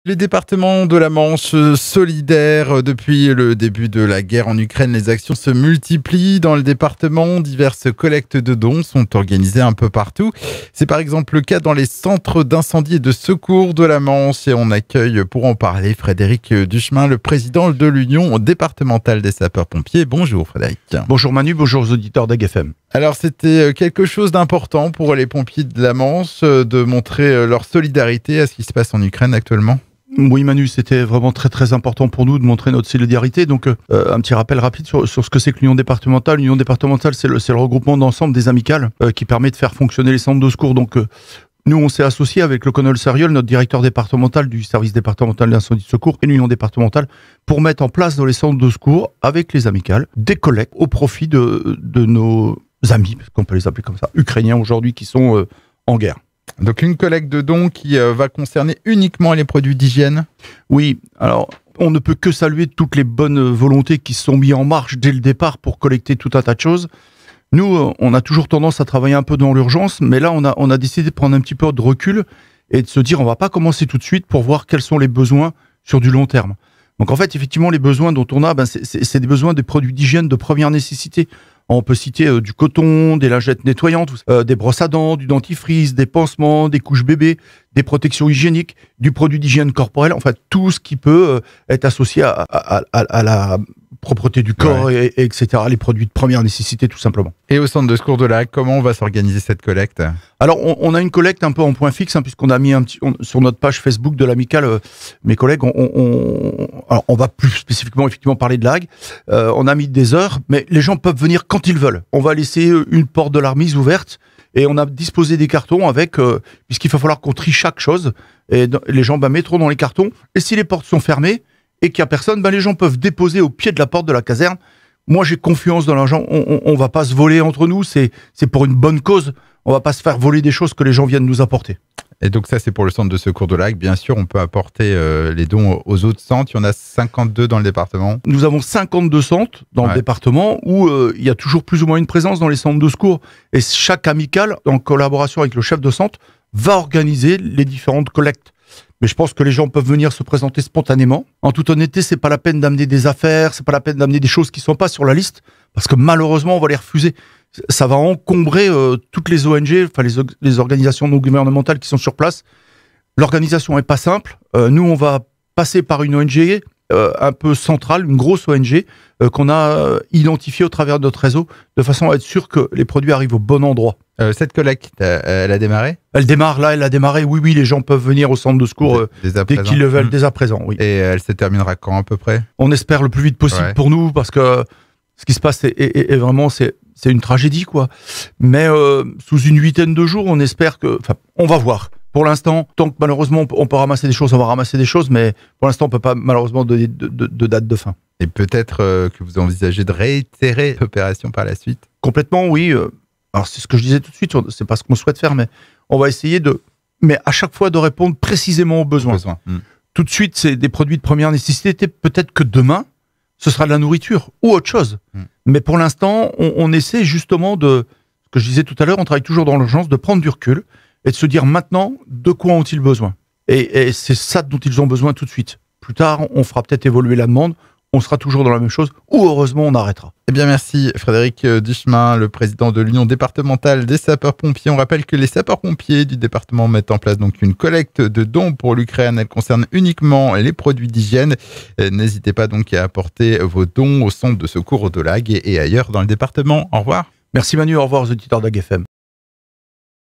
Les départements de la Manche solidaires, depuis le début de la guerre en Ukraine, les actions se multiplient dans le département. Diverses collectes de dons sont organisées un peu partout. C'est par exemple le cas dans les centres d'incendie et de secours de la Manche. Et on accueille pour en parler Frédéric Duchemin, le président de l'Union départementale des sapeurs-pompiers. Bonjour Frédéric. Bonjour Manu, bonjour aux auditeurs d'AGFM. Alors c'était quelque chose d'important pour les pompiers de la Manche de montrer leur solidarité à ce qui se passe en Ukraine actuellement. Oui Manu, c'était vraiment très important pour nous de montrer notre solidarité. Donc un petit rappel rapide sur ce que c'est que l'Union départementale. L'Union départementale, c'est le regroupement d'ensemble des amicales qui permet de faire fonctionner les centres de secours. Donc nous, on s'est associé avec le colonel Sariol, notre directeur départemental du service départemental d'incendie de secours et l'Union départementale, pour mettre en place dans les centres de secours, avec les amicales, des collectes au profit de nos amis, parce qu'on peut les appeler comme ça, ukrainiens aujourd'hui, qui sont en guerre. Donc une collecte de dons qui va concerner uniquement les produits d'hygiène. Oui, alors on ne peut que saluer toutes les bonnes volontés qui se sont mises en marche dès le départ pour collecter tout un tas de choses. Nous, on a toujours tendance à travailler un peu dans l'urgence, mais là on a décidé de prendre un petit peu de recul et de se dire on va pas commencer tout de suite pour voir quels sont les besoins sur du long terme. Donc en fait, effectivement, les besoins dont on a, c'est des besoins des produits d'hygiène de première nécessité. On peut citer du coton, des lingettes nettoyantes, des brosses à dents, du dentifrice, des pansements, des couches bébés, des protections hygiéniques, du produit d'hygiène corporelle, enfin tout ce qui peut être associé à la propreté du corps, ouais. etc. Les produits de première nécessité tout simplement. Et au centre de secours de Lac, comment on va s'organiser cette collecte ? Alors on a une collecte un peu en point fixe, puisqu'on a mis sur notre page Facebook de l'amicale, mes collègues, alors on va plus spécifiquement effectivement parler de l'AG, on a mis des heures, mais les gens peuvent venir quand ils veulent. On va laisser une porte de la remise ouverte et on a disposé des cartons avec, puisqu'il va falloir qu'on trie chaque chose, et les gens mettront dans les cartons, et si les portes sont fermées et qu'il n'y a personne, les gens peuvent déposer au pied de la porte de la caserne. Moi j'ai confiance dans l'argent, on va pas se voler entre nous, c'est pour une bonne cause, on va pas se faire voler des choses que les gens viennent nous apporter. Et donc ça, c'est pour le centre de secours de Lac. Bien sûr, on peut apporter les dons aux autres centres. Il y en a 52 dans le département. Nous avons 52 centres dans le département où il y a toujours plus ou moins une présence dans les centres de secours. Et chaque amicale, en collaboration avec le chef de centre, va organiser les différentes collectes. Mais je pense que les gens peuvent venir se présenter spontanément. En toute honnêteté, c'est pas la peine d'amener des affaires, c'est pas la peine d'amener des choses qui sont pas sur la liste, parce que malheureusement, on va les refuser. Ça va encombrer toutes les ONG, enfin les organisations non gouvernementales qui sont sur place. L'organisation est pas simple. Nous, on va passer par une ONG un peu centrale, une grosse ONG qu'on a identifiée au travers de notre réseau, de façon à être sûr que les produits arrivent au bon endroit. Cette collecte, elle a démarré ? Elle a démarré. Oui, les gens peuvent venir au centre de secours dès qu'ils le veulent, dès à présent. Oui. Et elle se terminera quand à peu près ? On espère le plus vite possible pour nous, parce que ce qui se passe est vraiment, c'est une tragédie, quoi. Mais sous une 8aine de jours, on espère que... Enfin, on va voir. Pour l'instant, tant que malheureusement on peut ramasser des choses, on va ramasser des choses, mais pour l'instant, on ne peut pas malheureusement donner de date de fin. Et peut-être que vous envisagez de réitérer l'opération par la suite ? Complètement, oui. Alors, c'est ce que je disais tout de suite, c'est pas ce qu'on souhaite faire, mais on va essayer mais à chaque fois de répondre précisément aux besoins. Tout de suite, c'est des produits de première nécessité. Peut-être que demain, ce sera de la nourriture ou autre chose. Mais pour l'instant, on essaie justement ce que je disais tout à l'heure, on travaille toujours dans l'urgence, de prendre du recul et de se dire maintenant, de quoi ont-ils besoin ? Et c'est ça dont ils ont besoin tout de suite. Plus tard, on fera peut-être évoluer la demande, on sera toujours dans la même chose, ou heureusement, on arrêtera. Eh bien, merci Frédéric Duchemin, le président de l'Union départementale des sapeurs-pompiers. On rappelle que les sapeurs-pompiers du département mettent en place donc une collecte de dons pour l'Ukraine. Elle concerne uniquement les produits d'hygiène. N'hésitez pas donc à apporter vos dons au centre de secours de Lac et ailleurs dans le département. Au revoir. Merci Manu, au revoir aux auditeurs d'AGFM.